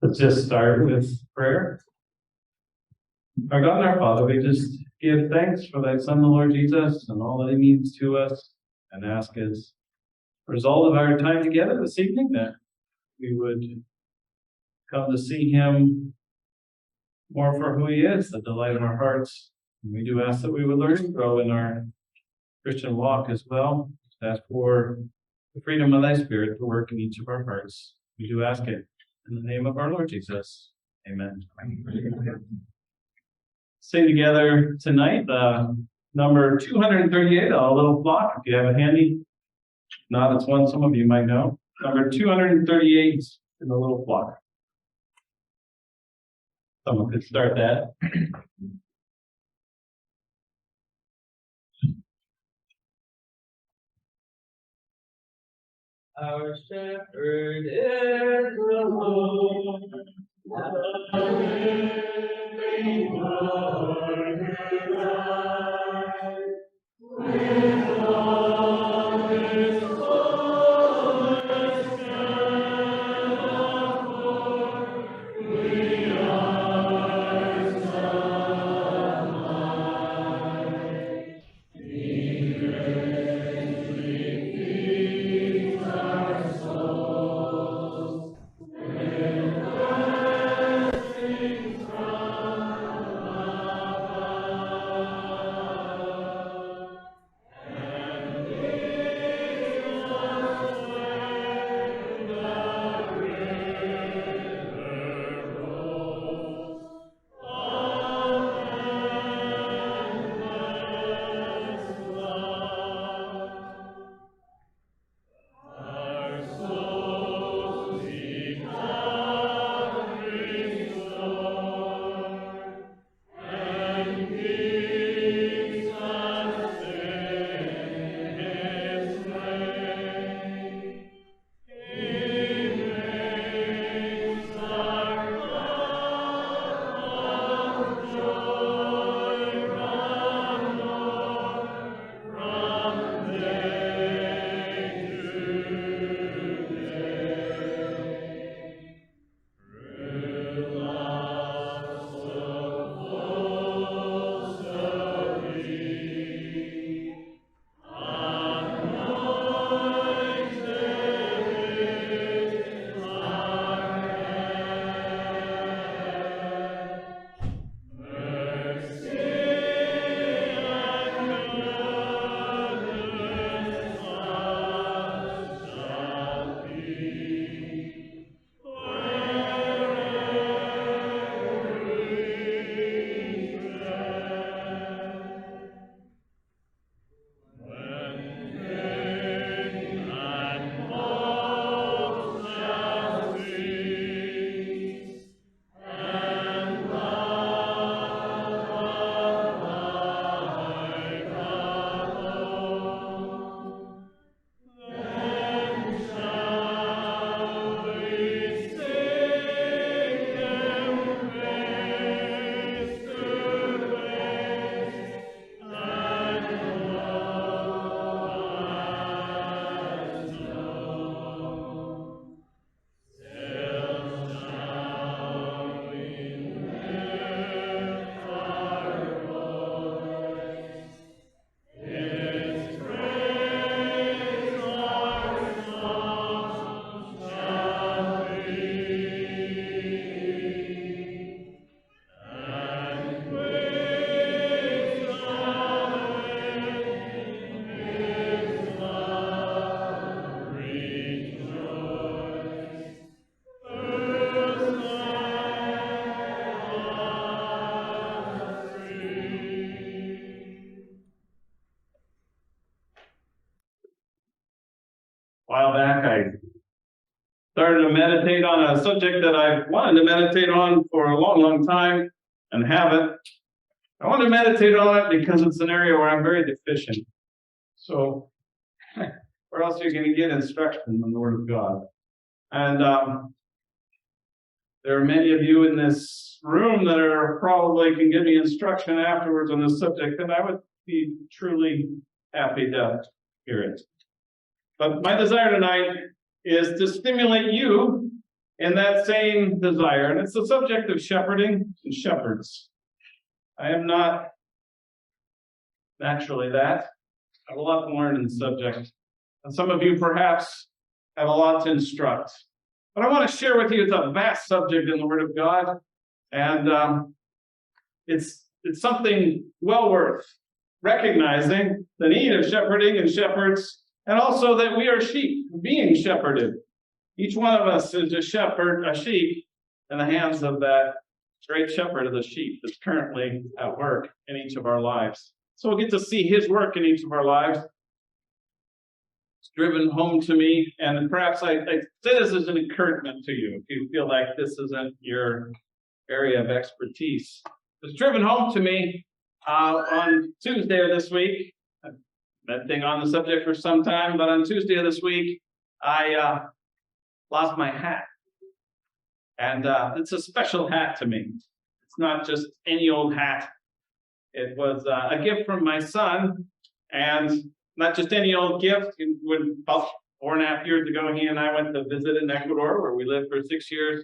Let's just start with prayer. Our God and our Father, we just give thanks for thy Son, the Lord Jesus, and all that he means to us, and ask as a result of our time together this evening that we would come to see him more for who he is, the delight of our hearts. And we do ask that we would learn and grow in our Christian walk as well. Ask for the freedom of thy Spirit to work in each of our hearts. We do ask it in the name of our Lord Jesus. Amen. Sing together tonight, number 238, A Little Flock, if you have it handy. If not, it's one some of you might know. Number 238 in the Little Flock. Someone could start that. Our shepherd is the Lord, the living Lord who died. With all his fullness shed abroad, we are sunlight. He greatly feeds our souls with blessings from above, and leads us where the river rolls of endless love. Our souls seek God restore, and keeps us in his way. He makes our cup of joy run o'er from day to day. Through love so full, so deep, anointed is our head. Mercy and goodness us shall be wherever we tread. When pain and woe shall cease, and love abide alone, then shall we seek him face to face, and know as known. Still shall we lift our voice, his praise our song shall be, and we shall in his love rejoice. Whose let us free. A while back, I started to meditate on a subject that I've wanted to meditate on for a long, long time and haven't. I want to meditate on it because it's an area where I'm very deficient. So, where else are you going to get instruction in the Word of God? And there are many of you in this room that are probably can give me instruction afterwards on this subject, and I would be truly happy to hear it. But my desire tonight is to stimulate you in that same desire. And it's the subject of shepherding and shepherds. I am not naturally that. I have a lot to learn in the subject. And some of you perhaps have a lot to instruct. But I want to share with you, it's a vast subject in the Word of God. And it's something well worth recognizing the need of shepherding and shepherds, and also that we are sheep being shepherded. Each one of us is a shepherd, a sheep, in the hands of that great shepherd of the sheep that's currently at work in each of our lives. So we'll get to see his work in each of our lives. It's driven home to me, and perhaps I say this as an encouragement to you if you feel like this isn't your area of expertise. It's driven home to me on Tuesday of this week. I've been thinking on the subject for some time, but on Tuesday of this week, I lost my hat. And it's a special hat to me. It's not just any old hat. It was a gift from my son, and not just any old gift. When about 4.5 years ago, he and I went to visit in Ecuador, where we lived for 6 years.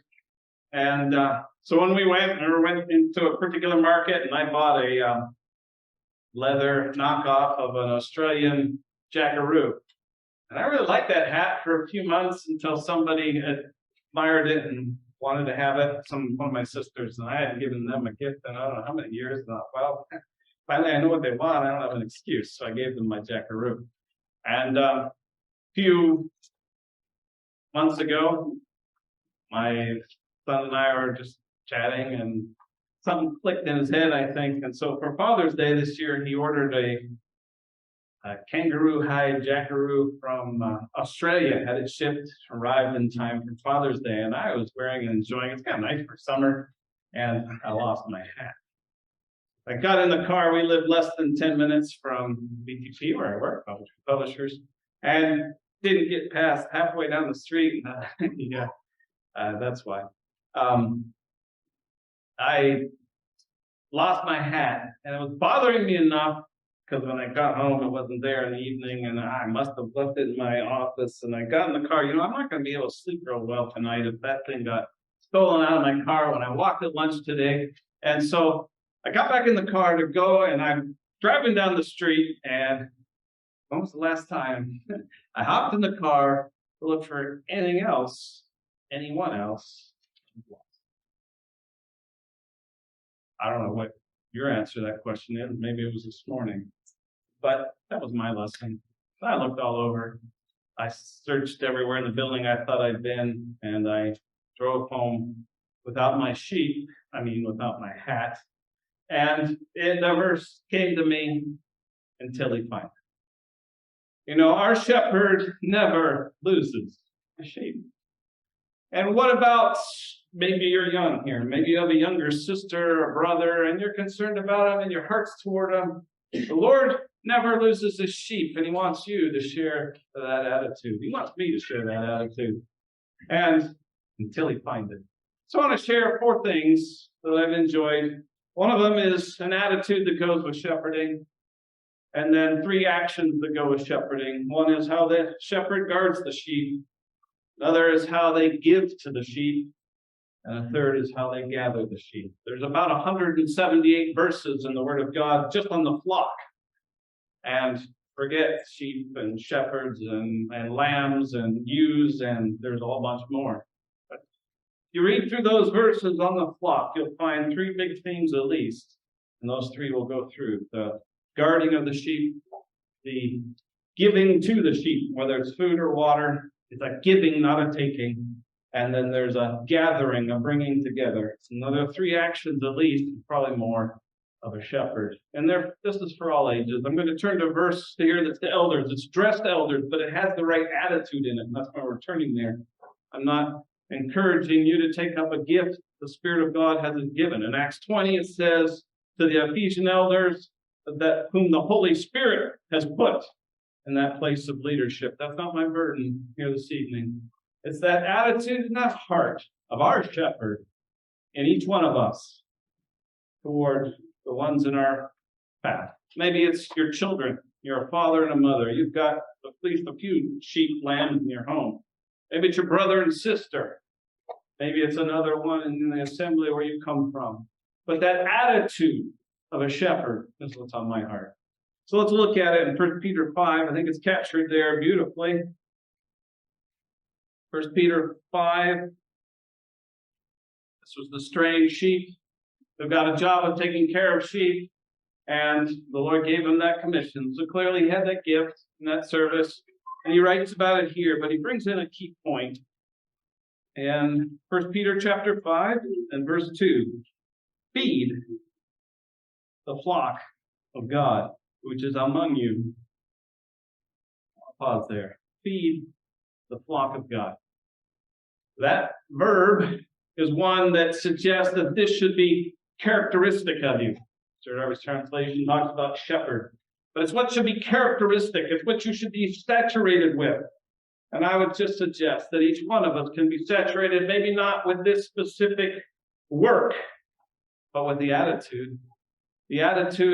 And so when we went into a particular market, and I bought a leather knockoff of an Australian jackaroo. And I really liked that hat for a few months until somebody admired it and wanted to have it. One of my sisters, and I had given them a gift in I don't know how many years. And I thought, well, finally I know what they want. I don't have an excuse. So I gave them my jackaroo. And a few months ago, my son and I were just chatting, and something clicked in his head, I think. And so for Father's Day this year, he ordered a kangaroo hide jackaroo from Australia. Had it shipped, arrived in time for Father's Day, and I was wearing and enjoying it. It's kind of nice for summer, and I lost my hat. I got in the car. We lived less than 10 minutes from BTP, where I work, publishers, and didn't get past halfway down the street. Yeah, that's why. I lost my hat, and it was bothering me enough because when I got home, it wasn't there in the evening, and I must have left it in my office. And I got in the car. I'm not going to be able to sleep real well tonight if that thing got stolen out of my car when I walked at lunch today. And so I got back in the car to go, and I'm driving down the street, and when was the last time I hopped in the car to look for anything else, anyone else? I don't know what your answer to that question is. Maybe it was this morning. But that was my lesson. I looked all over. I searched everywhere in the building I thought I'd been, and I drove home without my sheep, without my hat. And it never came to me until he found it. Our shepherd never loses a sheep. And what about, maybe you're young here, maybe you have a younger sister or brother, and you're concerned about them and your heart's toward them. The Lord never loses his sheep, and he wants you to share that attitude. He wants me to share that attitude. And until he finds it. So I want to share 4 things that I've enjoyed. One of them is an attitude that goes with shepherding, and then 3 actions that go with shepherding. One is how the shepherd guards the sheep. Another is how they give to the sheep. And a third is how they gather the sheep. There's about 178 verses in the Word of God just on the flock. And forget sheep and shepherds and lambs and ewes, and there's a whole bunch more. But if you read through those verses on the flock, you'll find 3 big themes at least. And those 3 will go through. The guarding of the sheep, the giving to the sheep, whether it's food or water. It's a giving, not a taking. And then there's a gathering, a bringing together. It's another 3 actions at least, probably more, of a shepherd. And this is for all ages. I'm going to turn to a verse here that's the elders. It's dressed elders, but it has the right attitude in it. And that's why we're turning there. I'm not encouraging you to take up a gift the Spirit of God hasn't given. In Acts 20, it says to the Ephesian elders that whom the Holy Spirit has put in that place of leadership. That's not my burden here this evening. It's that attitude and that heart of our shepherd in each one of us toward the ones in our path. Maybe it's your children. You're a father and a mother. You've got at least a few sheep, lambs in your home. Maybe it's your brother and sister. Maybe it's another one in the assembly where you come from. But that attitude of a shepherd is what's on my heart. So let's look at it in 1 Peter 5. I think it's captured there beautifully. 1 Peter 5. This was the straying sheep. They've got a job of taking care of sheep, and the Lord gave them that commission. So clearly he had that gift and that service, and he writes about it here, but he brings in a key point. And 1 Peter chapter 5 and verse 2, feed the flock of God, which is among you. I'll pause there. Feed the flock of God. That verb is one that suggests that this should be characteristic of you. Sir Darby's translation talks about shepherd. But it's what should be characteristic. It's what you should be saturated with. And I would just suggest that each one of us can be saturated, maybe not with this specific work, but with the attitude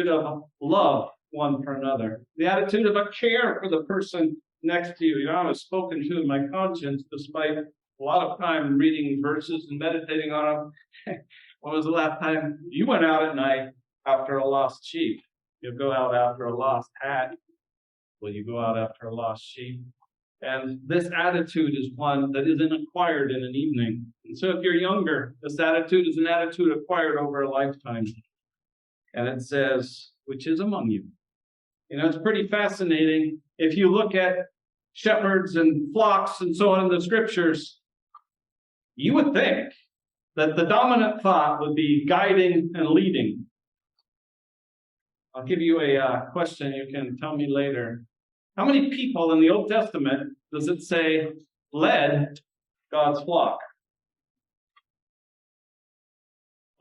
of love one for another, the attitude of a care for the person next to you. You know, I was spoken to in my conscience despite a lot of time reading verses and meditating on them. When was the last time you went out at night after a lost sheep? You'll go out after a lost hat. Will you go out after a lost sheep? And this attitude is one that isn't acquired in an evening. And so if you're younger, this attitude is an attitude acquired over a lifetime. And it says, which is among you. You know, it's pretty fascinating. If you look at shepherds and flocks and so on in the scriptures, you would think that the dominant thought would be guiding and leading. I'll give you a question you can tell me later. How many people in the Old Testament does it say led God's flock?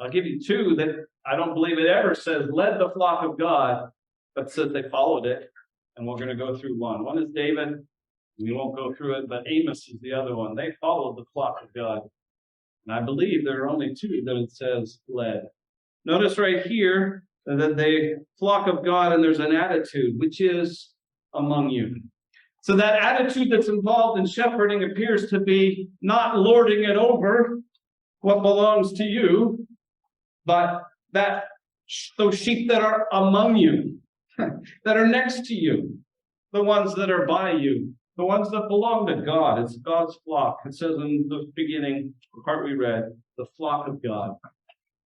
I'll give you two that I don't believe it ever says led the flock of God, but says they followed it. And we're going to go through one. One is David. We won't go through it, but Amos is the other one. They followed the flock of God. And I believe there are only two that it says led. Notice right here that the flock of God, and there's an attitude, which is among you. So that attitude that's involved in shepherding appears to be not lording it over what belongs to you, but that those sheep that are among you, that are next to you, the ones that are by you, the ones that belong to God. It's God's flock. It says in the beginning, the part we read, the flock of God.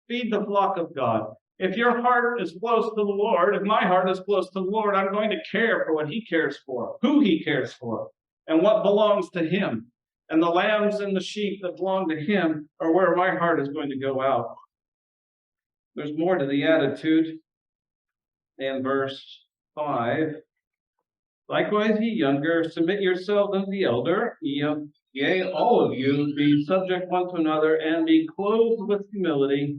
Feed the flock of God. If your heart is close to the Lord, if my heart is close to the Lord, I'm going to care for what he cares for, who he cares for, and what belongs to him. And the lambs and the sheep that belong to him are where my heart is going to go out. There's more to the attitude in verse 5. Likewise, ye younger, submit yourselves unto the elder. Yea, all of you, be subject one to another, and be clothed with humility.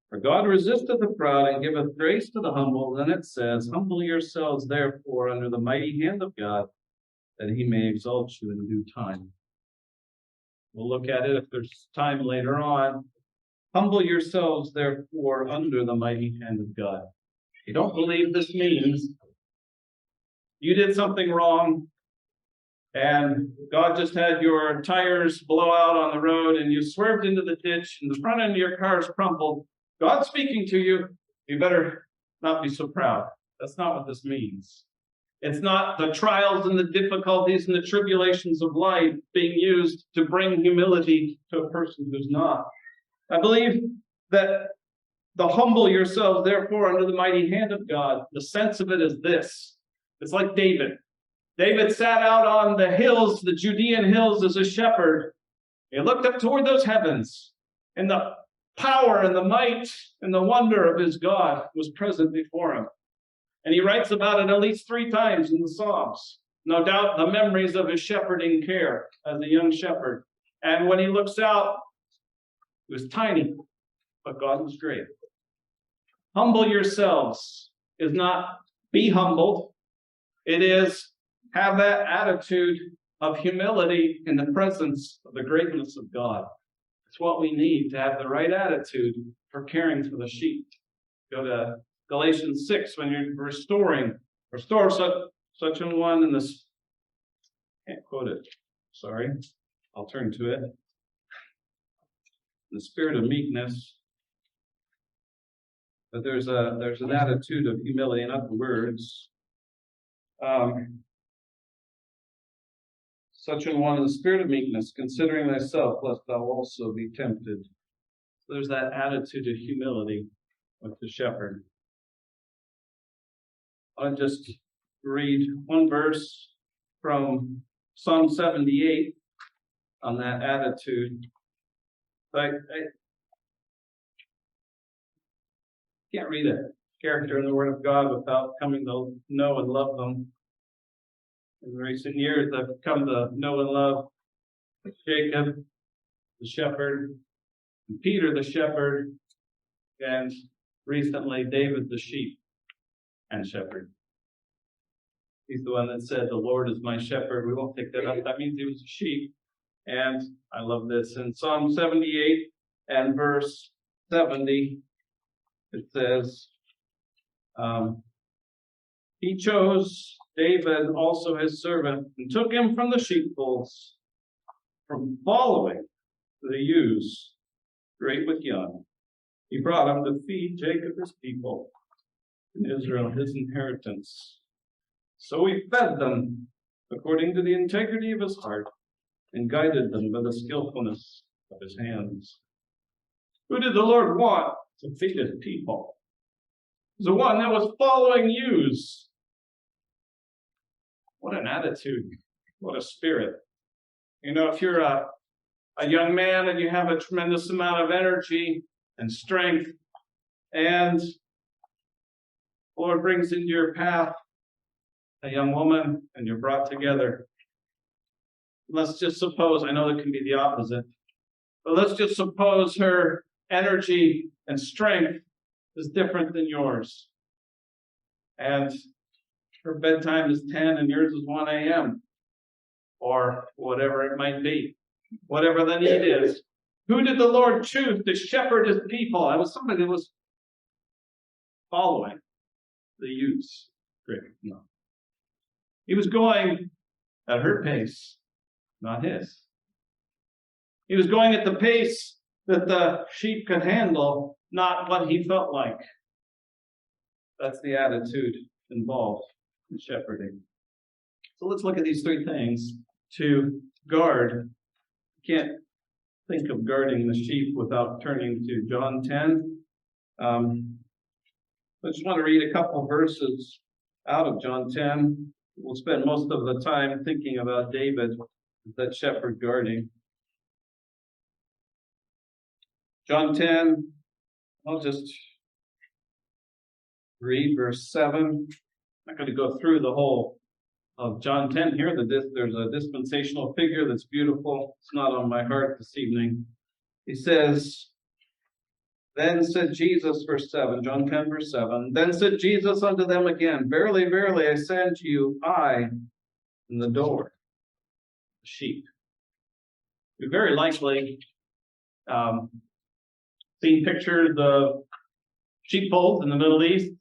For God resisteth the proud, and giveth grace to the humble. Then it says, humble yourselves therefore under the mighty hand of God, that he may exalt you in due time. We'll look at it if there's time later on. Humble yourselves therefore under the mighty hand of God. If you don't believe this means you did something wrong, and God just had your tires blow out on the road, and you swerved into the ditch, and the front end of your car is crumpled. God's speaking to you. You better not be so proud. That's not what this means. It's not the trials and the difficulties and the tribulations of life being used to bring humility to a person who's not. I believe that the humble yourselves, therefore, under the mighty hand of God, the sense of it is this. It's like David. David sat out on the hills, the Judean hills, as a shepherd. He looked up toward those heavens, and the power and the might and the wonder of his God was present before him. And he writes about it at least 3 times in the Psalms. No doubt the memories of his shepherding care as a young shepherd. And when he looks out, it was tiny, but God was great. Humble yourselves is not be humbled. It is have that attitude of humility in the presence of the greatness of God. It's what we need to have the right attitude for caring for the sheep. Go to Galatians 6 when you're restore such an one in this. Can't quote it. Sorry. I'll turn to it. the spirit of meekness. But there's an attitude of humility. In other words, such an one in the spirit of meekness, considering thyself, lest thou also be tempted. So there's that attitude of humility with the shepherd. I'll just read one verse from Psalm 78 on that attitude. I can't read a character in the Word of God without coming to know and love them. In recent years, I've come to know and love Jacob, the shepherd, and Peter, the shepherd, and recently David, the sheep and shepherd. He's the one that said, "The Lord is my shepherd." We won't take that up. That means he was a sheep. And I love this. In Psalm 78 and verse 70, it says, he chose David, also his servant, and took him from the sheepfolds, from following the ewes, great with young. He brought him to feed Jacob his people, and Israel his inheritance. So he fed them according to the integrity of his heart, and guided them by the skillfulness of his hands. Who did the Lord want to feed his people? It was the one that was following ewes. What an attitude. What a spirit. You know, if you're a young man and you have a tremendous amount of energy and strength, and the Lord brings into your path a young woman, and you're brought together. Let's just suppose, I know it can be the opposite, but let's just suppose her energy and strength is different than yours. And her bedtime is 10 and yours is 1 a.m. or whatever it might be, whatever the need is. Who did the Lord choose to shepherd his people? It was somebody that was following the ewes. Great. No. He was going at her pace, not his. He was going at the pace that the sheep could handle, not what he felt like. That's the attitude involved in shepherding. So let's look at these three things to guard. You can't think of guarding the sheep without turning to John 10. I just want to read a couple verses out of John 10. We'll spend most of the time thinking about David, that shepherd guarding. John 10, I'll just read verse 7. I'm not going to go through the whole of John 10 here. There's a dispensational figure that's beautiful. It's not on my heart this evening. He says, then said Jesus, verse 7, John 10, verse 7, then said Jesus unto them again, verily, verily, I say unto you, I am the door, the sheep. We very likely seen pictured the sheepfolds in the Middle East,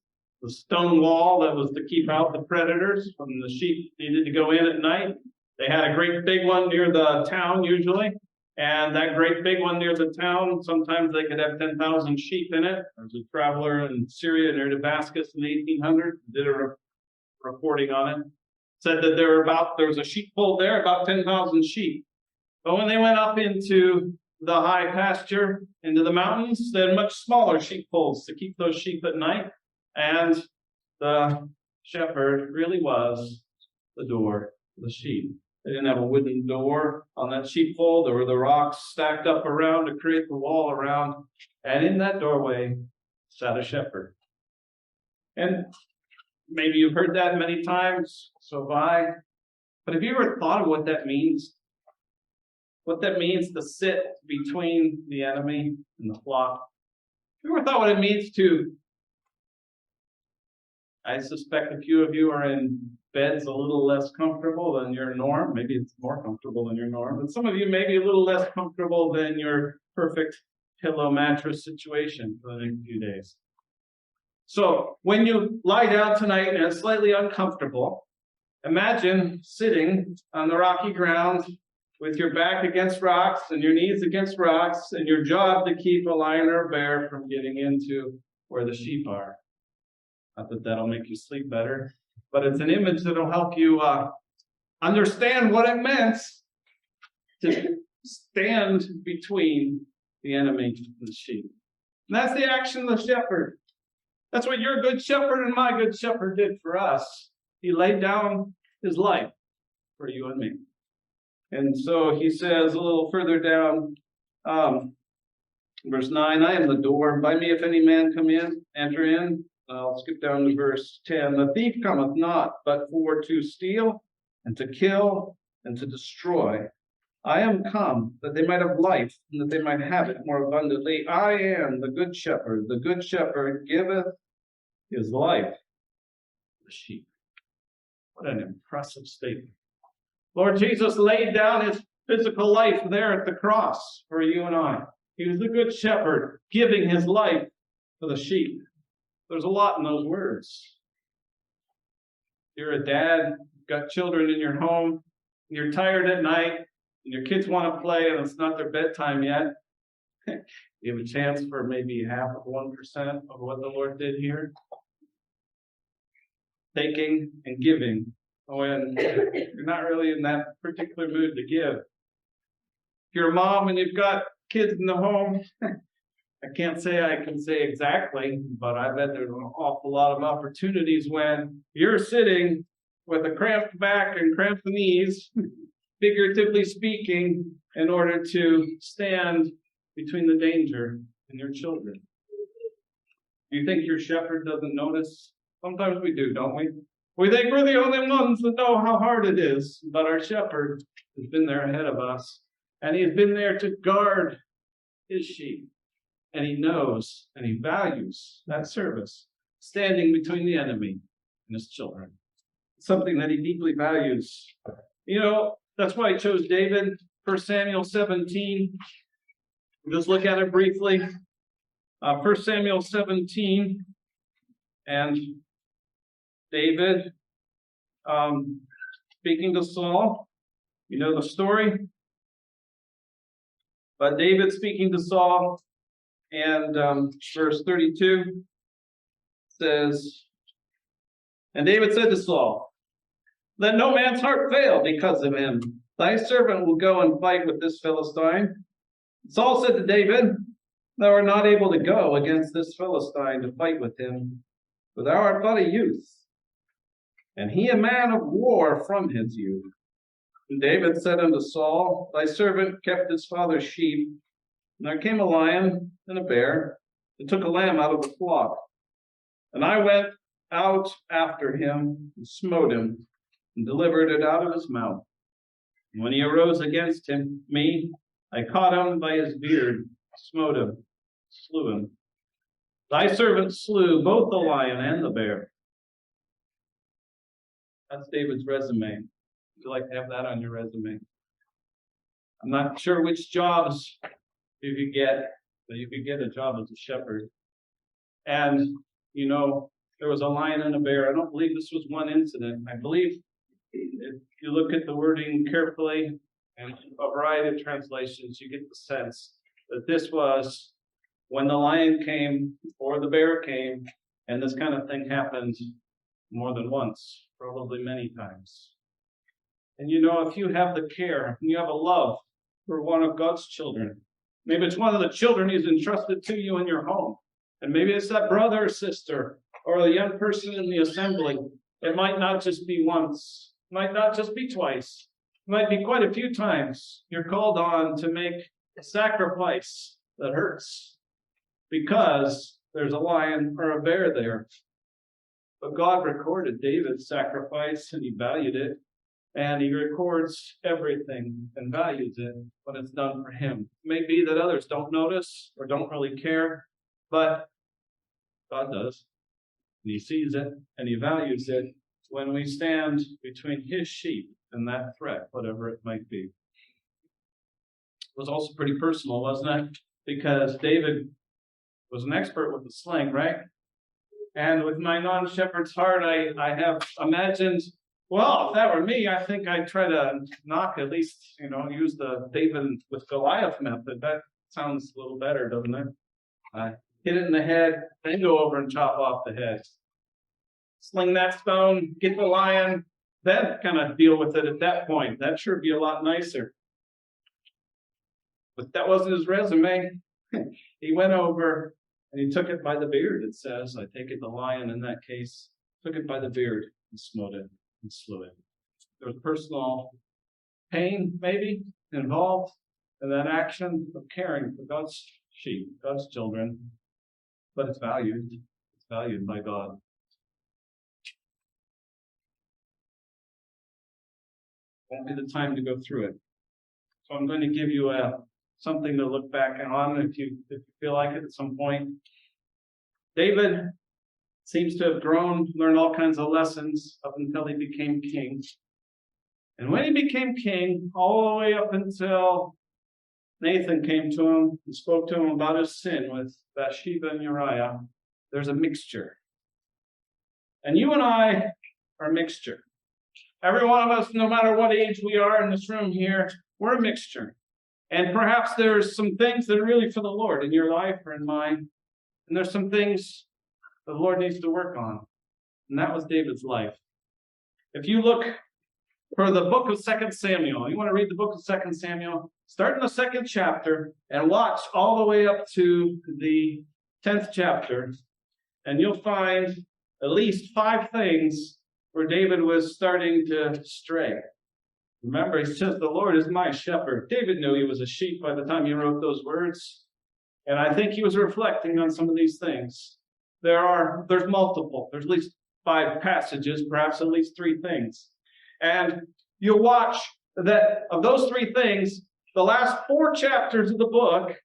the stone wall that was to keep out the predators when the sheep needed to go in at night. They had a great big one near the town usually, and that great big one near the town, sometimes they could have 10,000 sheep in it. There was a traveler in Syria near Damascus in the 1800s, did a reporting on it. Said that there was a sheepfold there, about 10,000 sheep. But when they went up into the high pasture, into the mountains, they had much smaller sheepfolds to keep those sheep at night. And the shepherd really was the door for the sheep. They didn't have a wooden door on that sheepfold. There were the rocks stacked up around to create the wall around. And in that doorway sat a shepherd. And maybe you've heard that many times, so have I. But have you ever thought of what that means? What that means to sit between the enemy and the flock? Have you ever thought what it means to, I suspect a few of you are in beds a little less comfortable than your norm. Maybe it's more comfortable than your norm. But some of you may be a little less comfortable than your perfect pillow mattress situation for the next few days. So when you lie down tonight and it's slightly uncomfortable, imagine sitting on the rocky ground with your back against rocks and your knees against rocks, and your job to keep a lion or a bear from getting into where the sheep are. Not that that'll make you sleep better, but it's an image that'll help you understand what it meant to stand between the enemy and the sheep. And that's the action of the shepherd. That's what your good shepherd and my good shepherd did for us. He laid down his life for you and me. And so he says a little further down, verse 9, I am the door. By me, if any man come in, enter in. I'll skip down to verse 10. The thief cometh not, but for to steal and to kill and to destroy. I am come that they might have life, and that they might have it more abundantly. I am the good shepherd. The good shepherd giveth his life for the sheep. What an impressive statement. Lord Jesus laid down his physical life there at the cross for you and I. He was the good shepherd, giving his life for the sheep. There's a lot in those words. You're a dad, you've got children in your home, you're tired at night, and your kids want to play, and it's not their bedtime yet. You have a chance for maybe 0.5% of what the Lord did here. Taking and giving when you're not really in that particular mood to give. If you're a mom and you've got kids in the home, I can't say I can say exactly, but I bet there's an awful lot of opportunities when you're sitting with a cramped back and cramped knees, figuratively speaking, in order to stand between the danger and your children. Do you think your shepherd doesn't notice? Sometimes we do, don't we? We think we're the only ones that know how hard it is, but our shepherd has been there ahead of us, and he's been there to guard his sheep. And he knows and he values that service, standing between the enemy and his children. It's something that he deeply values. You know, that's why I chose David, 1 Samuel 17. We'll just look at it briefly. 1 Samuel 17, and David speaking to Saul. You know the story. But David speaking to Saul, and verse 32 says, and David said to Saul, let no man's heart fail because of him. Thy servant will go and fight with this Philistine. Saul said to David, thou art not able to go against this Philistine to fight with him, for thou art but a youth, and he a man of war from his youth. And David said unto Saul, thy servant kept his father's sheep, and there came a lion and a bear, and took a lamb out of the flock. And I went out after him, and smote him, and delivered it out of his mouth. And when he arose against me, I caught him by his beard, smote him, slew him. Thy servant slew both the lion and the bear. That's David's resume. Would you like to have that on your resume? I'm not sure which jobs you could get, but you could get a job as a shepherd. And, you know, there was a lion and a bear. I don't believe this was one incident. I believe if you look at the wording carefully and a variety of translations, you get the sense that this was when the lion came or the bear came, and this kind of thing happened more than once, probably many times. And you know, if you have the care and you have a love for one of God's children, maybe it's one of the children he's entrusted to you in your home, and maybe it's that brother or sister or the young person in the assembly. It might not just be once, it might not just be twice, it might be quite a few times you're called on to make a sacrifice that hurts because there's a lion or a bear there. But God recorded David's sacrifice and he valued it. And he records everything and values it when it's done for him. It may be that others don't notice or don't really care, but God does. And he sees it and he values it when we stand between his sheep and that threat, whatever it might be. It was also pretty personal, wasn't it? Because David was an expert with the sling, right? And with my non-shepherd's heart, I have imagined Well, if that were me, I think I'd try to knock at least, use the David with Goliath method. That sounds a little better, doesn't it? Hit it in the head, then go over and chop off the head. Sling that stone, get the lion, then kind of deal with it at that point. That sure be a lot nicer. But that wasn't his resume. He went over and he took it by the beard, it says. I take it the lion in that case took it by the beard and smote it and slew it. There was personal pain, maybe, involved in that action of caring for God's sheep, God's children. But it's valued. It's valued by God. Won't be the time to go through it. So I'm going to give you something to look back on if you feel like it at some point. David seems to have grown, learned all kinds of lessons up until he became king. And when he became king, all the way up until Nathan came to him and spoke to him about his sin with Bathsheba and Uriah, there's a mixture. And you and I are a mixture. Every one of us, no matter what age we are in this room here, we're a mixture. And perhaps there's some things that are really for the Lord in your life or in mine. And there's some things the Lord needs to work on. And that was David's life. If you look for the book of 2 Samuel, you want to read the book of 2 Samuel, start in the 2nd chapter and watch all the way up to the 10th chapter. And you'll find at least 5 things where David was starting to stray. Remember, he says, the Lord is my shepherd. David knew he was a sheep by the time he wrote those words. And I think he was reflecting on some of these things. There's multiple. There's at least 5 passages, perhaps at least 3 things. And you'll watch that of those 3 things, the last 4 chapters of the book,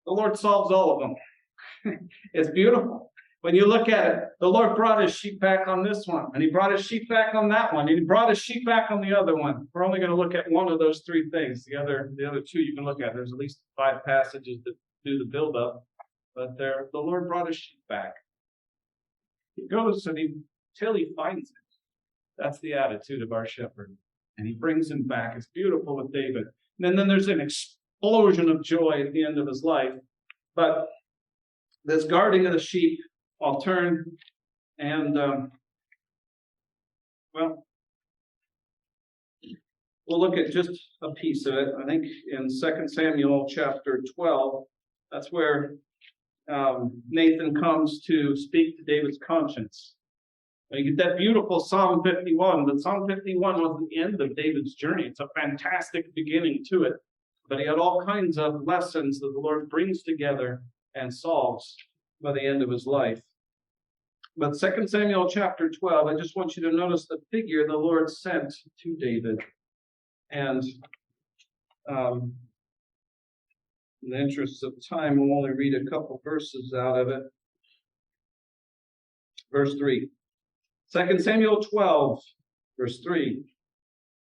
the Lord solves all of them. It's beautiful. When you look at it, the Lord brought his sheep back on this one, and he brought his sheep back on that one, and he brought his sheep back on the other one. We're only going to look at one of those 3 things. The other 2 you can look at. There's at least 5 passages that do the build-up, but the Lord brought his sheep back. He goes till he finds it. That's the attitude of our shepherd. And he brings him back. It's beautiful with David. And then there's an explosion of joy at the end of his life. But this guarding of the sheep, I'll turn and, we'll look at just a piece of it. I think in 2 Samuel chapter 12, that's where Nathan comes to speak to David's conscience. And you get that beautiful Psalm 51, but Psalm 51 wasn't the end of David's journey. It's a fantastic beginning to it. But he had all kinds of lessons that the Lord brings together and solves by the end of his life. But 2 Samuel chapter 12, I just want you to notice the figure the Lord sent to David. And in the interest of time, we'll only read a couple verses out of it. Verse 3. 2 Samuel 12, verse 3.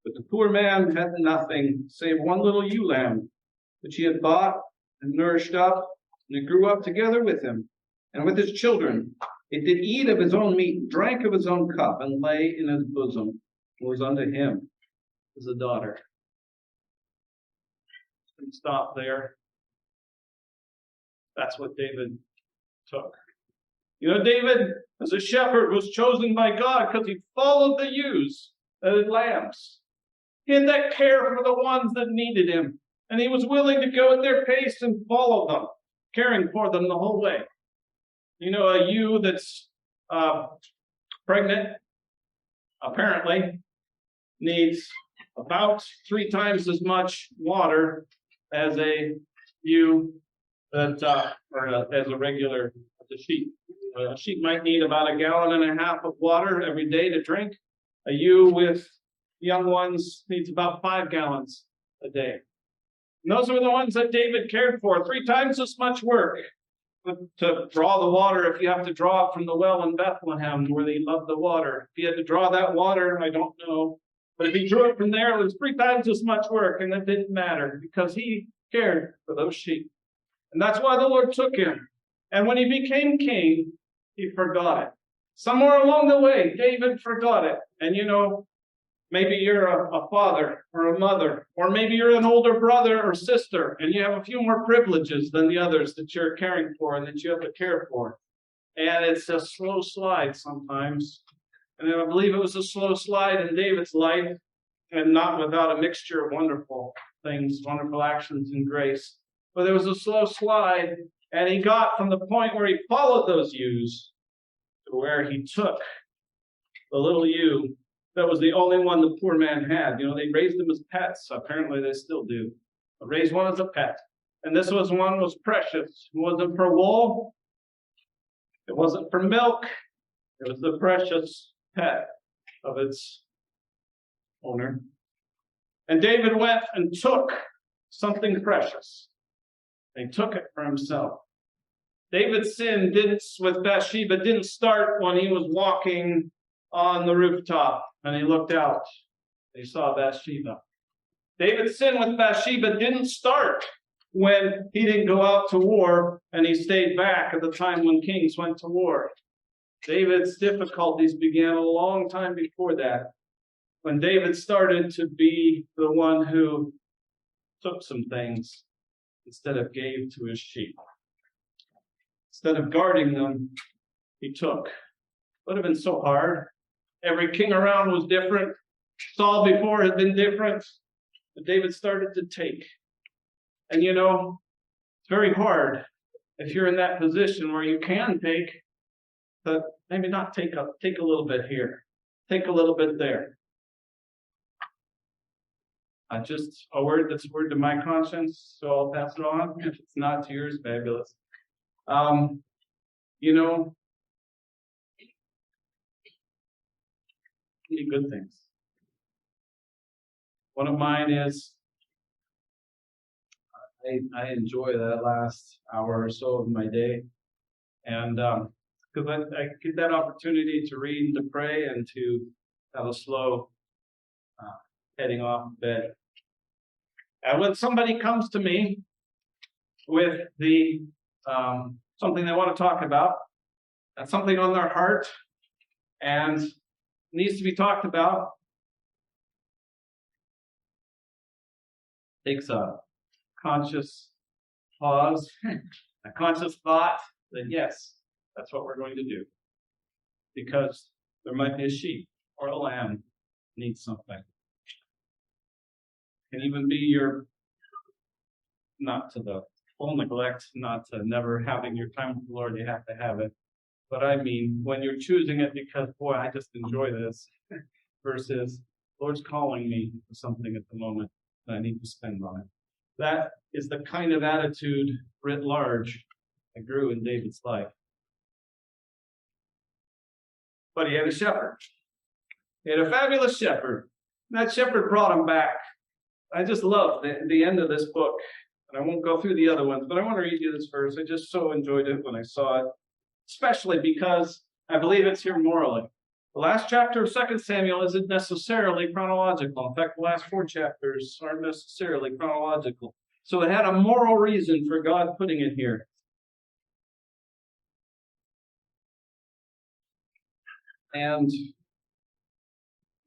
But the poor man had nothing save one little ewe lamb, which he had bought and nourished up, and it grew up together with him and with his children. It did eat of his own meat, drank of his own cup, and lay in his bosom, and was unto him as a daughter. And stop there. That's what David took. David, as a shepherd, was chosen by God because he followed the ewes, the lambs. He had that care for the ones that needed him. And he was willing to go at their pace and follow them, caring for them the whole way. A ewe that's pregnant, apparently, needs about 3 times as much water as a ewe as a sheep. A sheep might need about 1.5 gallons of water every day to drink. A ewe with young ones needs about 5 gallons a day. And those are the ones that David cared for. 3 times as much work to draw the water if you have to draw it from the well in Bethlehem where they loved the water. If he had to draw that water, I don't know. But if he drew it from there, it was 3 times as much work, and it didn't matter because he cared for those sheep. And that's why the Lord took him. And when he became king, he forgot it. Somewhere along the way, David forgot it. And maybe you're a father or a mother, or maybe you're an older brother or sister, and you have a few more privileges than the others that you're caring for and that you have to care for. And it's a slow slide sometimes. And I believe it was a slow slide in David's life, and not without a mixture of wonderful things, wonderful actions and grace. But there was a slow slide, and he got from the point where he followed those ewes to where he took the little ewe that was the only one the poor man had. They raised them as pets. Apparently they still do. They raised one as a pet. And this one was precious. It wasn't for wool. It wasn't for milk. It was the precious pet of its owner. And David went and took something precious. He took it for himself. David's sin with Bathsheba didn't start when he was walking on the rooftop and he looked out. He saw Bathsheba. David's sin with Bathsheba didn't start when he didn't go out to war and he stayed back at the time when kings went to war. David's difficulties began a long time before that, when David started to be the one who took some things instead of gave to his sheep. Instead of guarding them, he took. Would have been so hard. Every king around was different. Saul before had been different. But David started to take. And it's very hard if you're in that position where you can take, but maybe not take a little bit here, take a little bit there. Just a word that's a word to my conscience, so I'll pass it on. If it's not to yours, fabulous. Many good things. One of mine is I enjoy that last hour or so of my day, and because I get that opportunity to read and to pray and to have a slow heading off bed. And when somebody comes to me with something they want to talk about, and something on their heart, and needs to be talked about, takes a conscious pause, a conscious thought that yes, that's what we're going to do. Because there might be a sheep or a lamb needs something. Can even be not to the full neglect, not to never having your time with the Lord, you have to have it. But I mean, when you're choosing it because, boy, I just enjoy this, versus, Lord's calling me to something at the moment that I need to spend on it. That is the kind of attitude, writ large, that grew in David's life. But he had a shepherd. He had a fabulous shepherd. That shepherd brought him back. I just love the end of this book. And I won't go through the other ones, but I want to read you this verse. I just so enjoyed it when I saw it, especially because I believe it's here morally. The last chapter of 2 Samuel isn't necessarily chronological. In fact, the last 4 chapters aren't necessarily chronological. So it had a moral reason for God putting it here. And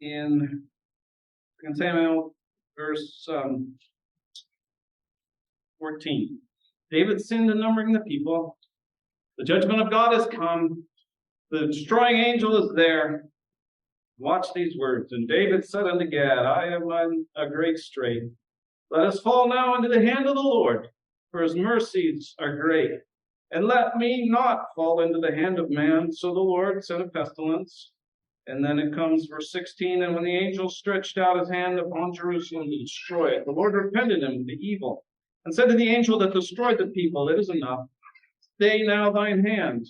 in 2 Samuel, verse 14, David sinned in numbering the people. The judgment of God has come. The destroying angel is there. Watch these words. And David said unto Gad, I am in a great strait. Let us fall now into the hand of the Lord, for his mercies are great. And let me not fall into the hand of man. So the Lord sent a pestilence. And then it comes verse 16, and when the angel stretched out his hand upon Jerusalem to destroy it, the Lord repented him of the evil, and said to the angel that destroyed the people, it is enough. Stay now thine hand.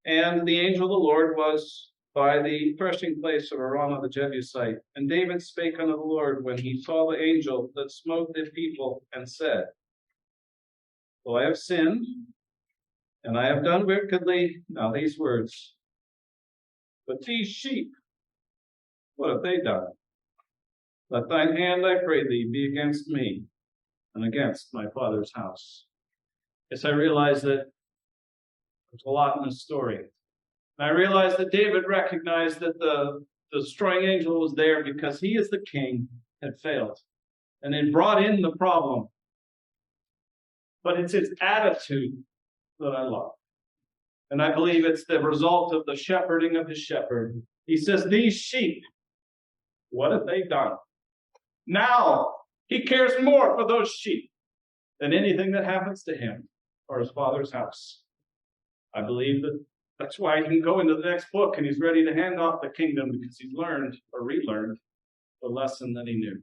And the angel of the Lord was by the threshing place of Araunah the Jebusite. And David spake unto the Lord when he saw the angel that smote the people, and said, though I have sinned, and I have done wickedly, now these words, but these sheep, what have they done? Let thine hand, I pray thee, be against me, and against my father's house. Yes, I realize that there's a lot in this story. And I realized that David recognized that the destroying angel was there because he, as the king, had failed. And it brought in the problem. But it's his attitude that I love. And I believe it's the result of the shepherding of his shepherd. He says, these sheep, what have they done? Now he cares more for those sheep than anything that happens to him or his father's house. I believe that that's why he can go into the next book and he's ready to hand off the kingdom because he's learned or relearned the lesson that he knew.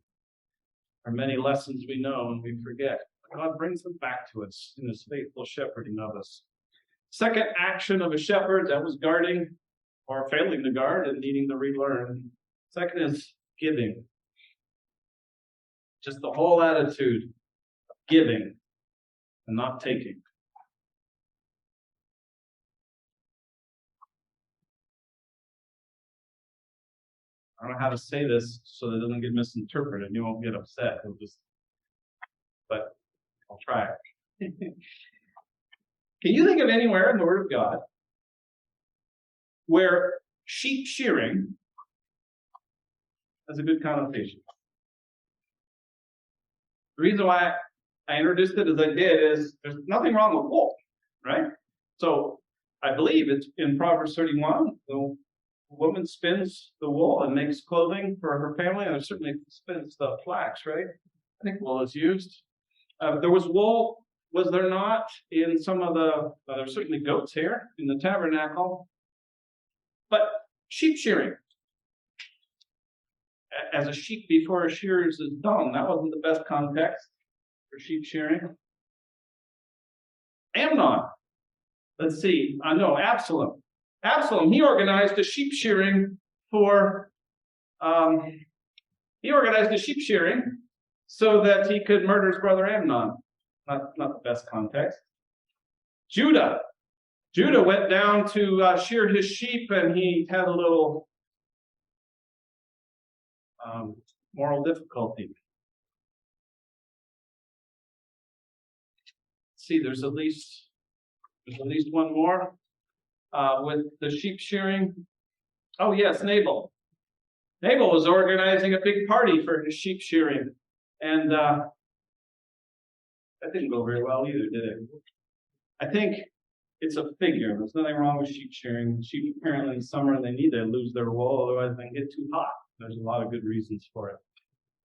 There are many lessons we know and we forget. God brings them back to us in his faithful shepherding of us. Second action of a shepherd, that was guarding or failing to guard and needing to relearn. Second is giving. Just the whole attitude of giving and not taking. I don't know how to say this so that it doesn't get misinterpreted. You won't get upset. But I'll try it. Can you think of anywhere in the Word of God where sheep shearing has a good connotation? The reason why I introduced it as I did is there's nothing wrong with wool, right? So I believe it's in Proverbs 31, the woman spins the wool and makes clothing for her family, and certainly spins the flax, right? I think wool is used. There was wool, was there not, in some of the, there's certainly goat's hair in the tabernacle. But sheep shearing. As a sheep before a shears is dumb, that wasn't the best context for sheep shearing. Amnon. Let's see. Absalom. Absalom, he organized a sheep shearing so that he could murder his brother Amnon. Not the best context. Judah went down to shear his sheep, and he had a little moral difficulty. See, there's at least one more with the sheep shearing. Oh yes, Nabal. Nabal was organizing a big party for his sheep shearing, and that didn't go very well either, did it? I think it's a figure. There's nothing wrong with sheep shearing. Sheep apparently in summer they need to lose their wool, otherwise they get too hot. There's a lot of good reasons for it.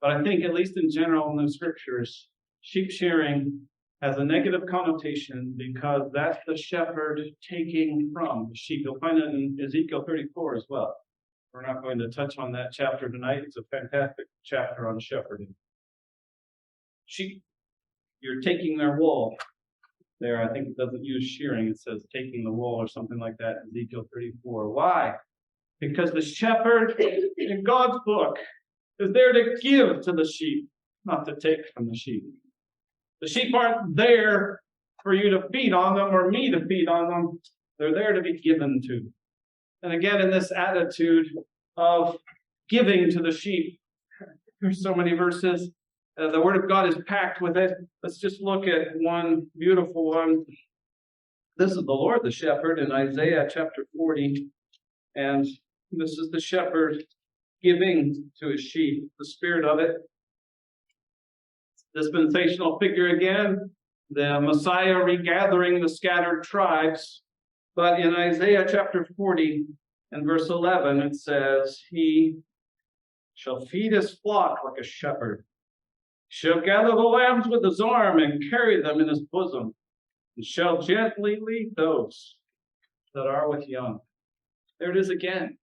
But I think, at least in general in the scriptures, sheep shearing has a negative connotation because that's the shepherd taking from the sheep. You'll find it in Ezekiel 34 as well. We're not going to touch on that chapter tonight. It's a fantastic chapter on shepherding. Sheep, you're taking their wool. There, I think it doesn't use shearing. It says taking the wool or something like that in Ezekiel 34. Why? Because the shepherd in God's book is there to give to the sheep, not to take from the sheep. The sheep aren't there for you to feed on them or me to feed on them. They're there to be given to. And again, in this attitude of giving to the sheep, there's so many verses. The Word of God is packed with it. Let's just look at one beautiful one. This is the Lord, the shepherd, in Isaiah chapter 40. And this is the shepherd giving to his sheep, the spirit of it. Dispensational figure again, the Messiah regathering the scattered tribes. But in Isaiah chapter 40 and verse 11, it says, he shall feed his flock like a shepherd. Shall gather the lambs with his arm and carry them in his bosom, and shall gently lead those that are with young. There it is again.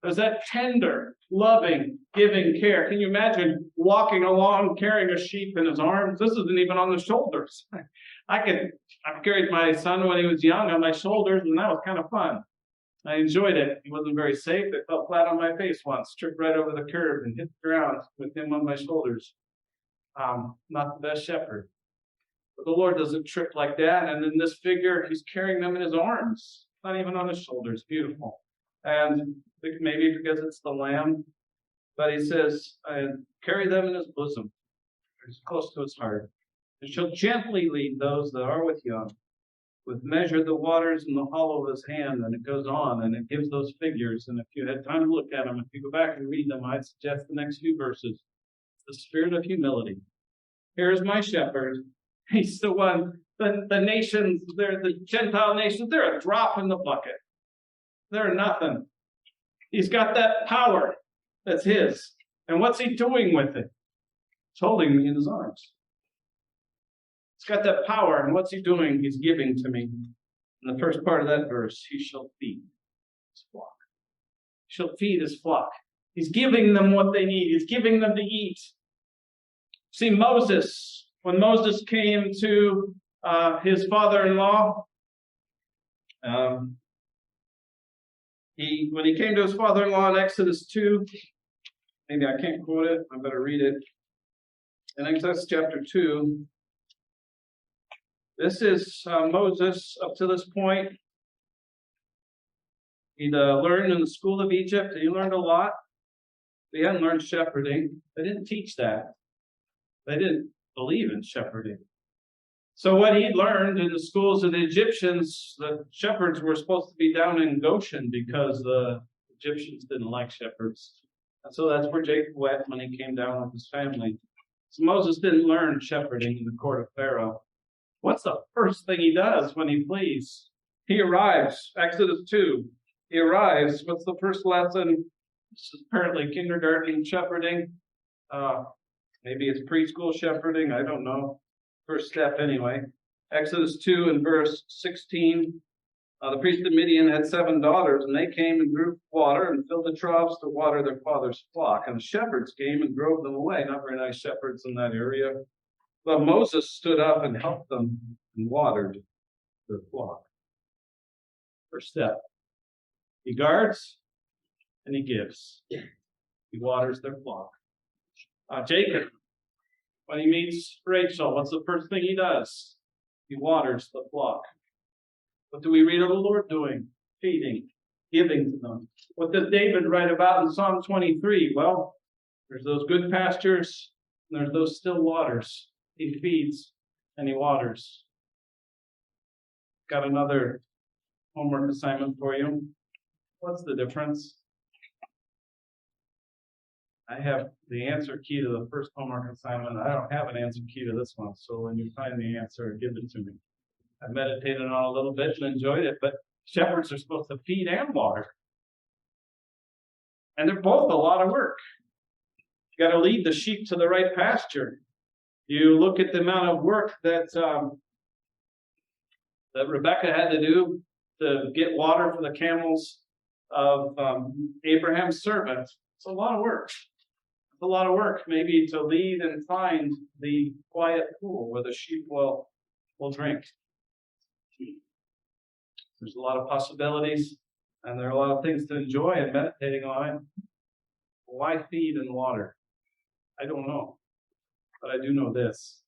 There's that tender, loving, giving care. Can you imagine walking along carrying a sheep in his arms? This isn't even on the shoulders. I've carried my son when he was young on my shoulders, and that was kind of fun. I enjoyed it. He wasn't very safe. I fell flat on my face once, tripped right over the curb and hit the ground with him on my shoulders. Not the best shepherd. But the Lord doesn't trip like that. And in this figure, he's carrying them in his arms, not even on his shoulders. Beautiful. And maybe because it's the lamb, but he says, carry them in his bosom. It's close to his heart. And shall gently lead those that are with young. with measured the waters in the hollow of his hand, and it goes on, and it gives those figures. And if you had time to look at them, if you go back and read them, I'd suggest the next few verses. The spirit of humility. Here is my shepherd. He's the one, the nations, they're the Gentile nations, they're a drop in the bucket. They're nothing. He's got that power that's his. And what's he doing with it? He's holding me in his arms. He's got that power, and what's he doing? He's giving to me. In the first part of that verse, he shall feed his flock. He shall feed his flock. He's giving them what they need. He's giving them to eat. See, Moses, when Moses came to his father-in-law, when he came to his father-in-law in Exodus 2, maybe I can't quote it, I better read it. In Exodus chapter 2, this is Moses up to this point. He'd learned in the school of Egypt. He learned a lot. He hadn't learned shepherding. They didn't teach that. They didn't believe in shepherding. So what he learned in the schools of the Egyptians, the shepherds were supposed to be down in Goshen because the Egyptians didn't like shepherds. And so that's where Jacob went when he came down with his family. So Moses didn't learn shepherding in the court of Pharaoh. What's the first thing he does when he flees? He arrives. Exodus 2. He arrives. What's the first lesson? This is apparently kindergarten shepherding. Maybe it's preschool shepherding. I don't know. First step anyway. Exodus 2 and verse 16. The priest of Midian had 7 daughters, and they came and drew water and filled the troughs to water their father's flock. And the shepherds came and drove them away. Not very nice shepherds in that area. But Moses stood up and helped them and watered their flock. First step. He guards and he gives. He waters their flock. Jacob, when he meets Rachel, what's the first thing he does? He waters the flock. What do we read of the Lord doing? Feeding, giving to them. What does David write about in Psalm 23? Well, there's those good pastures and there's those still waters. He feeds and he waters. Got another homework assignment for you. What's the difference? I have the answer key to the first homework assignment. I don't have an answer key to this one. So when you find the answer, give it to me. I meditated on it a little bit and enjoyed it, but shepherds are supposed to feed and water. And they're both a lot of work. You got to lead the sheep to the right pasture. You look at the amount of work that Rebecca had to do to get water for the camels of Abraham's servant. It's a lot of work. It's a lot of work, maybe to lead and find the quiet pool where the sheep will drink. There's a lot of possibilities, and there are a lot of things to enjoy and meditating on it. Why feed and water? I don't know. But I do know this.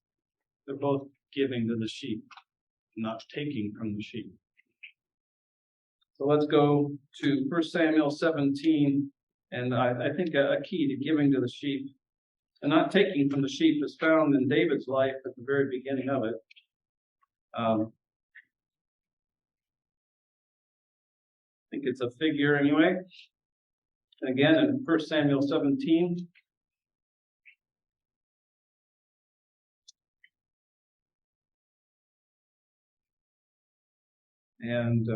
They're both giving to the sheep, not taking from the sheep. So let's go to 1 Samuel 17. And I think a key to giving to the sheep and not taking from the sheep is found in David's life at the very beginning of it. I think it's a figure anyway. And again, in 1 Samuel 17. And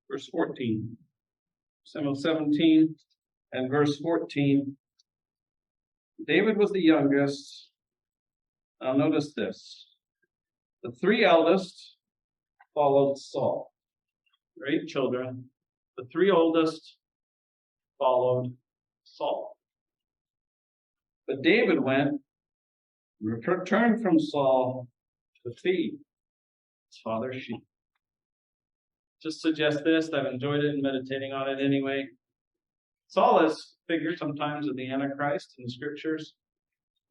verse 14. Samuel 17 and verse 14. David was the youngest. Now notice this. The 3 eldest followed Saul. 8 children. The 3 oldest followed Saul. But David went, returned from Saul to feed his father's sheep. Just suggest this. I've enjoyed it and meditating on it anyway. Saul is figured sometimes of the Antichrist in the scriptures.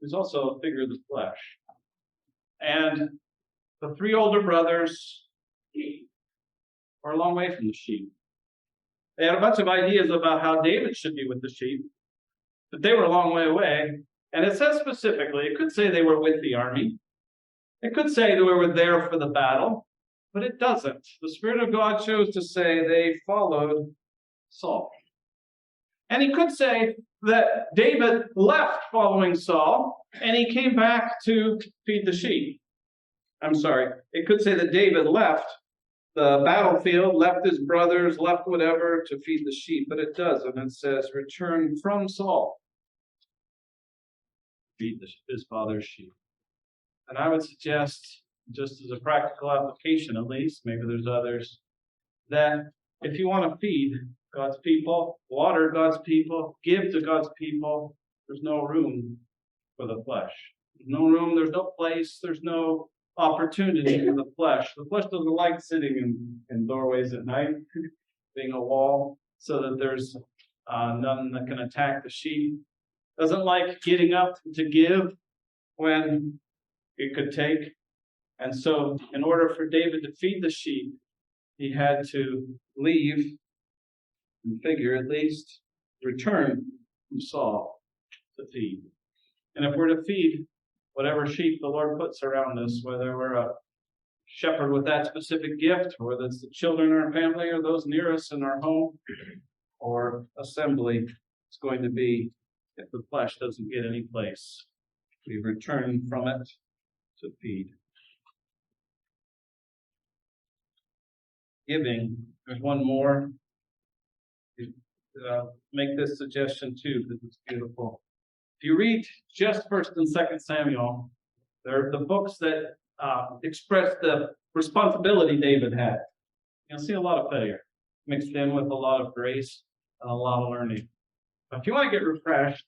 He's also a figure of the flesh. And the 3 older brothers were a long way from the sheep. They had a bunch of ideas about how David should be with the sheep, but they were a long way away. And it says specifically, it could say they were with the army. It could say that we were there for the battle, but it doesn't. The Spirit of God chose to say they followed Saul. And he could say that David left following Saul, and he came back to feed the sheep. I'm sorry, it could say that David left the battlefield, left his brothers, left whatever to feed the sheep, but it doesn't. It says, return from Saul, feed his father's sheep. And I would suggest, just as a practical application at least, maybe there's others, that if you want to feed God's people, water God's people, give to God's people, there's no room for the flesh. There's no room, there's no place, there's no opportunity for the flesh. The flesh doesn't like sitting in doorways at night, being a wall, so that there's none that can attack the sheep. Doesn't like getting up to give when it could take. And so, in order for David to feed the sheep, he had to leave, and figure at least, return from Saul to feed. And if we're to feed whatever sheep the Lord puts around us, whether we're a shepherd with that specific gift, or whether it's the children in our family or those near us in our home or assembly, it's going to be, if the flesh doesn't get any place, we return from it to feed. Giving, there's one more. Make this suggestion too, because it's beautiful. If you read just 1st and 2nd Samuel, they're the books that express the responsibility David had. You'll see a lot of failure mixed in with a lot of grace and a lot of learning. But if you want to get refreshed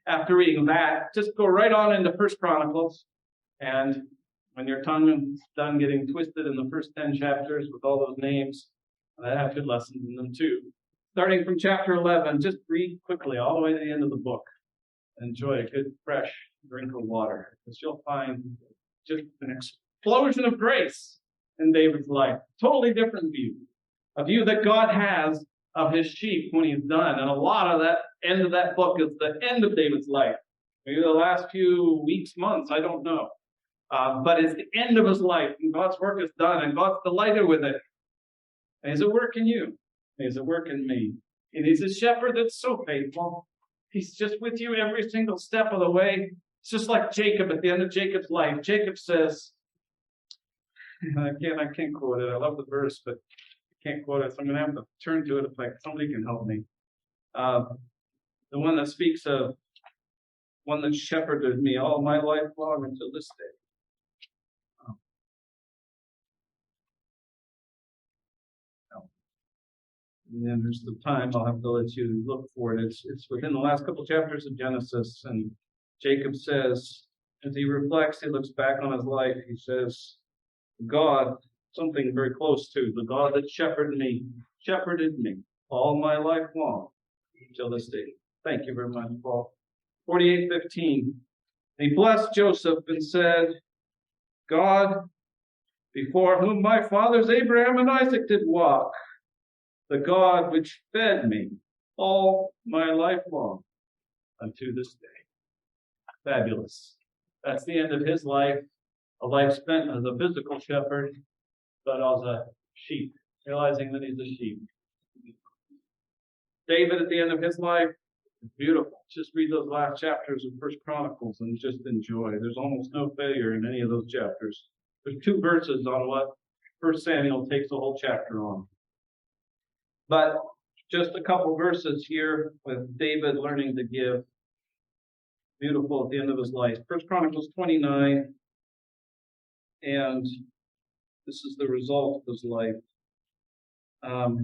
after reading that, just go right on into 1 Chronicles, and when your tongue is done getting twisted in the first 10 chapters with all those names, that have good lessons in them too. Starting from chapter 11, just read quickly all the way to the end of the book. Enjoy a good, fresh drink of water, because you'll find just an explosion of grace in David's life. Totally different view. A view that God has of his sheep when he's done. And a lot of that end of that book is the end of David's life. Maybe the last few weeks, months, I don't know. But it's the end of his life, and God's work is done, and God's delighted with it. And he's at work in you. And he's at work in me. And he's a shepherd that's so faithful. He's just with you every single step of the way. It's just like Jacob at the end of Jacob's life. Jacob says, I can't quote it. I love the verse, but I can't quote it. So I'm going to have to turn to it if somebody can help me. The one that speaks of one that shepherded me all my life long until this day. And then there's the time I'll have to let you look for it. It's within the last couple chapters of Genesis, and Jacob says, as he reflects, he looks back on his life, he says, God, something very close to, the God that shepherded me all my life long until this day. Thank you very much, Paul. 48:15. He blessed Joseph and said, God, before whom my fathers Abraham and Isaac did walk, the God which fed me all my life long unto this day. Fabulous. That's the end of his life, a life spent as a physical shepherd, but as a sheep, realizing that he's a sheep. David at the end of his life, beautiful. Just read those last chapters of 1 Chronicles and just enjoy. There's almost no failure in any of those chapters. There's 2 verses on what 1 Samuel takes the whole chapter on. But just a couple verses here with David learning to give. Beautiful at the end of his life. 1 Chronicles 29. And this is the result of his life. I'll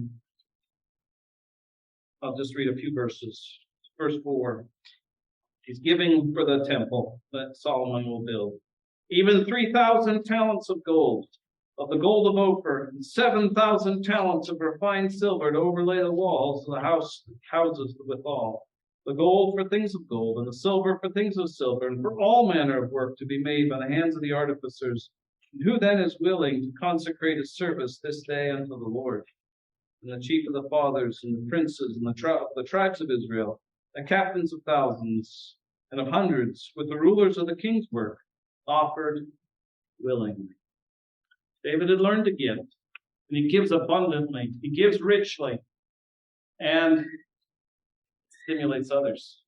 just read a few verses. Verse 4. He's giving for the temple that Solomon will build. Even 3,000 talents of gold, of the gold of Ophir, and 7,000 talents of refined silver to overlay the walls of the houses withal. The gold for things of gold, and the silver for things of silver, and for all manner of work to be made by the hands of the artificers. And who then is willing to consecrate his service this day unto the Lord? And the chief of the fathers, and the princes, and the tribes of Israel, the captains of thousands and of hundreds, with the rulers of the king's work, offered willingly. David had learned to give, and he gives abundantly. He gives richly, and stimulates others.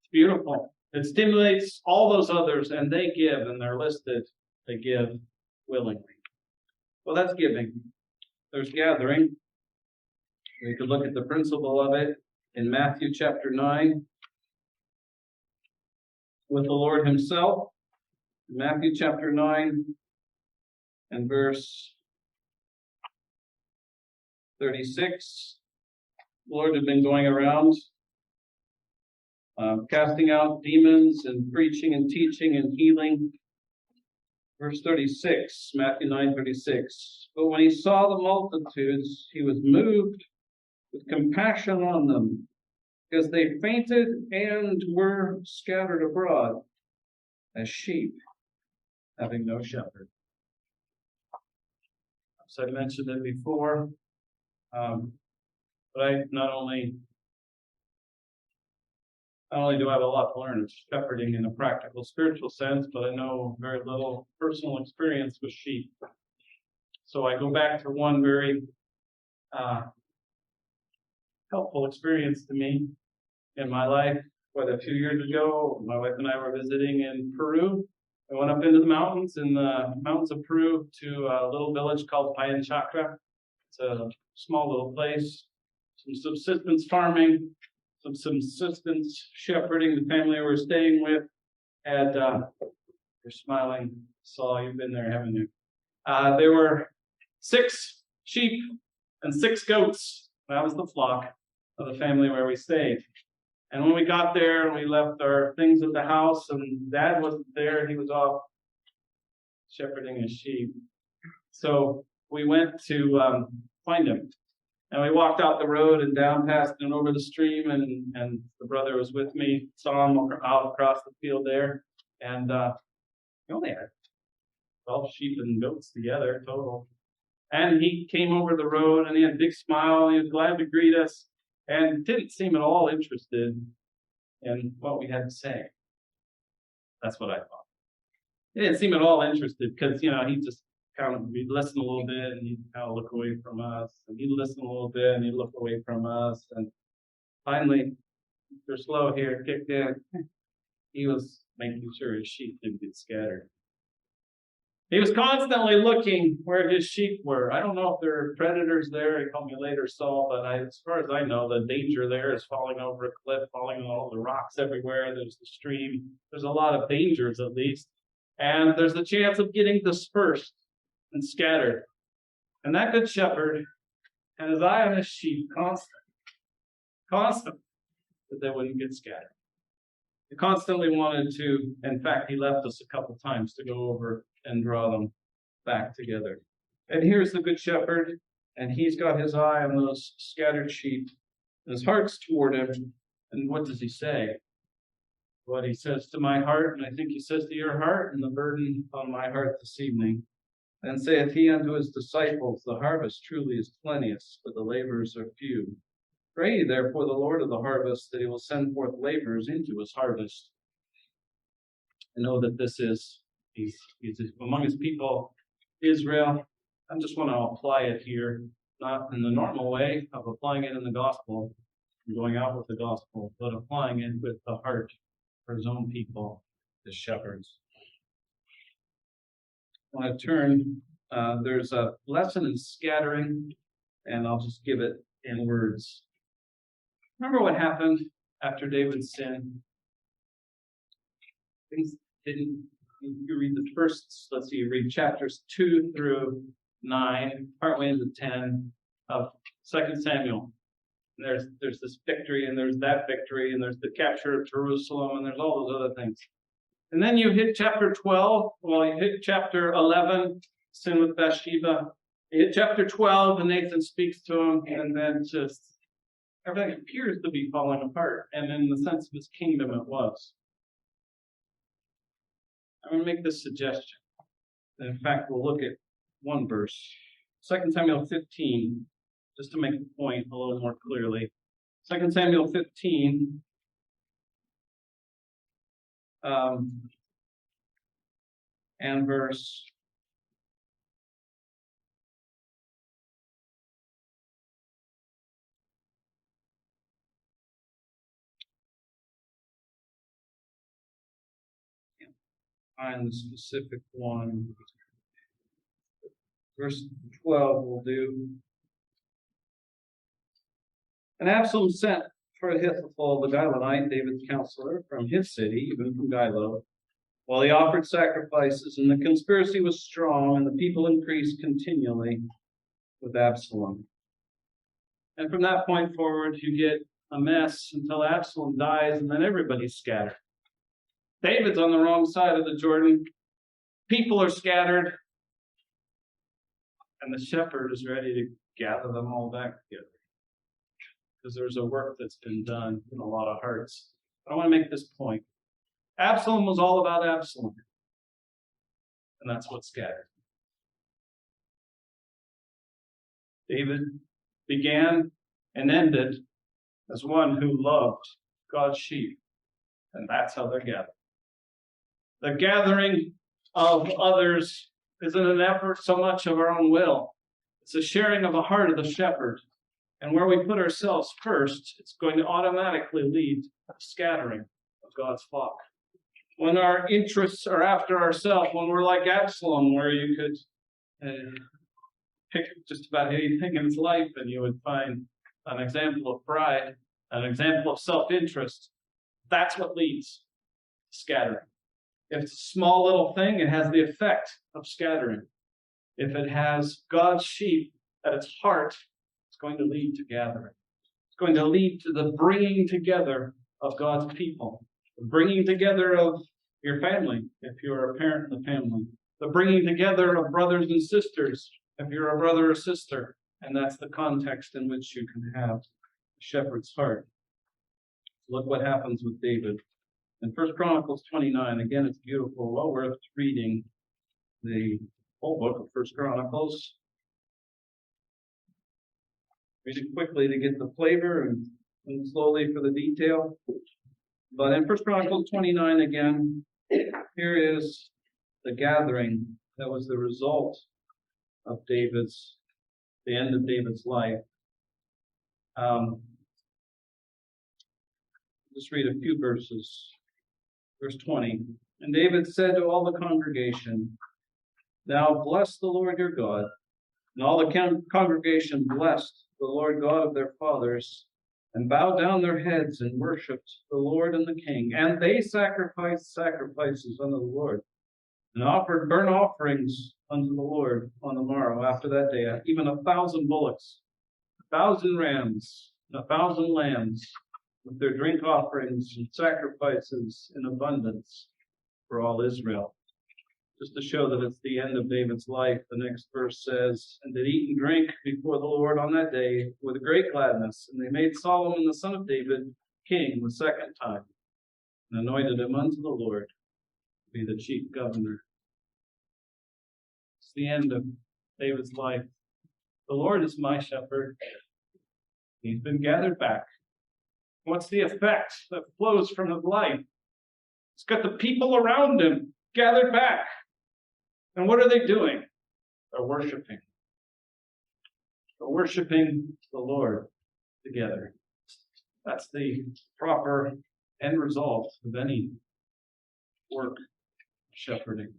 It's beautiful. It stimulates all those others, and they give, and they're listed. They give willingly. Well, that's giving. There's gathering. We could look at the principle of it in Matthew chapter 9 with the Lord himself. Matthew chapter 9 and verse 36. The Lord had been going around casting out demons and preaching and teaching and healing. Verse 36, Matthew 9:36. But when he saw the multitudes, he was moved with compassion on them, because they fainted and were scattered abroad as sheep, having no shepherd. So I mentioned it before, but I not only do I have a lot to learn of shepherding in a practical, spiritual sense, but I know very little personal experience with sheep. So I go back to one very helpful experience to me in my life. Quite a few years ago, my wife and I were visiting in Peru. I went up into the mountains in the mountains of Peru to a little village called Payan Chacra. It's a small little place, some subsistence farming, some subsistence shepherding. The family we were staying with had, you're smiling, Saul, you've been there, haven't you? There were 6 sheep and 6 goats. That was the flock of the family where we stayed. And when we got there and we left our things at the house and Dad wasn't there, he was off shepherding his sheep. So we went to find him. And we walked out the road and down past and over the stream, and the brother was with me, saw him out across the field there. And he only had 12 sheep and goats together total. And he came over the road and he had a big smile. He was glad to greet us and didn't seem at all interested in what we had to say. That's what I thought. He didn't seem at all interested because, he just we'd listen a little bit and he'd kind of look away from us, and he'd listen a little bit and he'd look away from us. And finally, Mr. Slow here kicked in. He was making sure his sheep didn't get scattered. He was constantly looking where his sheep were. I don't know if there are predators there. He told me later, Saul, but as far as I know, the danger there is falling over a cliff, falling on all the rocks everywhere. There's the stream. There's a lot of dangers, at least. And there's the chance of getting dispersed and scattered. And that good shepherd had his eye on his sheep constant, that they wouldn't get scattered. He constantly wanted to, in fact, he left us a couple times to go over and draw them back together. And here's the good shepherd, and he's got his eye on those scattered sheep, and his heart's toward him. And what does he say? What he says to my heart, and I think he says to your heart, and the burden on my heart this evening. Then saith he unto his disciples, the harvest truly is plenteous, but the laborers are few. Pray therefore the Lord of the harvest that he will send forth laborers into his harvest. I know that this is, he's among his people, Israel. I just want to apply it here, not in the normal way of applying it in the gospel, and going out with the gospel, but applying it with the heart for his own people, the shepherds. I want to turn, there's a lesson in scattering, and I'll just give it in words. Remember what happened after David's sin? Things didn't, you read the first, read chapters 2 through 9, partway into 10 of 2 Samuel. And there's this victory, and there's that victory, and there's the capture of Jerusalem, and there's all those other things. And then you hit chapter 12, you hit chapter 11, sin with Bathsheba. You hit chapter 12, and Nathan speaks to him, and then just everything appears to be falling apart. And in the sense of his kingdom, it was. I'm going to make this suggestion. And in fact, we'll look at one verse, 2 Samuel 15, just to make the point a little more clearly. 2 Samuel 15. and verse 5, the specific one. Verse 12 will do. And Absalom sent for Ahithophel the Gilonite, David's counselor, from his city, even from Gilo, while he offered sacrifices, and the conspiracy was strong, and the people increased continually with Absalom. And from that point forward, you get a mess until Absalom dies, and then everybody's scattered. David's on the wrong side of the Jordan. People are scattered. And the shepherd is ready to gather them all back together. Because there's a work that's been done in a lot of hearts. But I want to make this point. Absalom was all about Absalom. And that's what scattered. David began and ended as one who loved God's sheep. And that's how they're gathered. The gathering of others isn't an effort so much of our own will. It's a sharing of the heart of the shepherd. And where we put ourselves first, it's going to automatically lead to scattering of God's flock. When our interests are after ourselves, when we're like Absalom, where you could pick just about anything in his life and you would find an example of pride, an example of self-interest, that's what leads to scattering. If it's a small little thing, it has the effect of scattering. If it has God's sheep at its heart, it's going to lead to gathering. It's going to lead to the bringing together of God's people. The bringing together of your family, if you're a parent in the family. The bringing together of brothers and sisters, if you're a brother or sister. And that's the context in which you can have a shepherd's heart. Look what happens with David. In 1 Chronicles 29, again, it's beautiful, well worth reading the whole book of 1 Chronicles. Read it quickly to get the flavor and slowly for the detail. But in 1 Chronicles 29 again, here is the gathering that was the result of the end of David's life. Just read a few verses. Verse 20. And David said to all the congregation, "Now bless the Lord your God." And all the congregation blessed the Lord God of their fathers, and bowed down their heads and worshipped the Lord and the king. And they sacrificed sacrifices unto the Lord, and offered burnt offerings unto the Lord on the morrow after that day, even 1,000 bullocks, 1,000 rams, and 1,000 lambs, with their drink offerings and sacrifices in abundance for all Israel. Just to show that it's the end of David's life, the next verse says, "And did eat and drink before the Lord on that day with great gladness. And they made Solomon the son of David king the second time, and anointed him unto the Lord to be the chief governor." It's the end of David's life. The Lord is my shepherd. He's been gathered back. What's the effect that flows from his life? It's got the people around him gathered back. And what are they doing? They're worshiping. They're worshiping the Lord together. That's the proper end result of any work of shepherding.